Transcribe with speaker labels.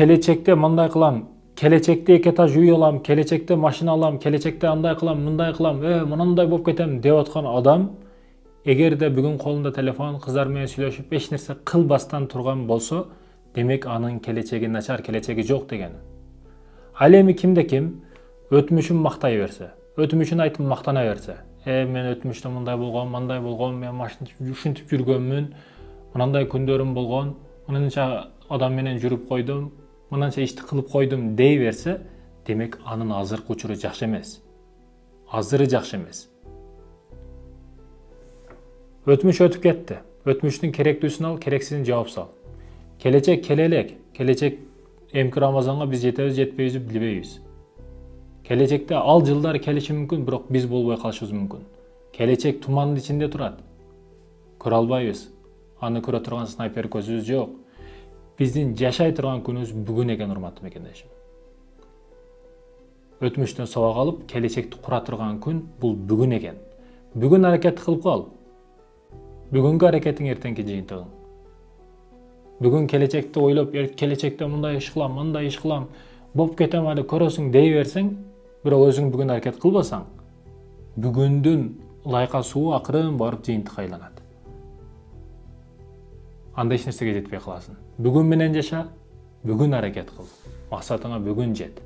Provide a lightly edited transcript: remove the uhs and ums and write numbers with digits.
Speaker 1: келечекте мындай кылам, келечекте 2 этаж үй алам, келечекте машина алам, келечекте андай кылам, мындай кылам, мындай болуп кетем деп аткан адам эгерде бүгүн колунда телефон, кыздар менен сүйлөшүп эч нерсе кылбастан турган болсо, демек анын келечеги начар, келечеги жок деген. Ал эми кимде ким өтмүшүн мактай берсе, өтмүшүн айтып мактана берсе, мен өтмүштө мындай болгом, мындай болгом, мен машина ушинтип жүргөнмүн, мындай күндөрүм болгон, мынанча адам менен жүрүп койдум, мынанча ишти кылып койдум дей берсе, демек анын азыркы учуру жакшы эмес. Азыры жакшы эмес. Өтмүш өтүп кетти. Өтмүштүн керектүүсүн ал, керексизин жооп сал. Келечек келе элек. Келечек эмки Рамазанга биз жетебиз, жетпейбиз билбейбиз. Келечекте ал жылдар келиши мүмкүн, бирок биз болбой калышыбыз мүмкүн. Келечек тумандын ичинде турат. Көрө албайбыз. Аны көрө турган снайпер көзүбүз жок. Биздин жашай турган күнүбүз бүгүн экен, урматтуу мекендешим. Өтмүштөн сабак алып, келечекти кура турган күн бул бүгүн экен. Бүгүн аракет кылып кал. Бүгүнкү аракетиң эртеңки жыйынтыгың. Бүгүн келечекти ойлоп, келечекте мындай иш кылам, мындай иш кылам, болуп кетем аны көрөсүң дей берсең, бирок өзүң бүгүн аракет кылбасаң, бүгүндүн ылайка суу акырын барып жыйынтыкка айланат. Анда эч нерсеге жетпей каласың. Бүгүн менен жаша, бүгүн аракет кыл. Максатыңа бүгүн жет.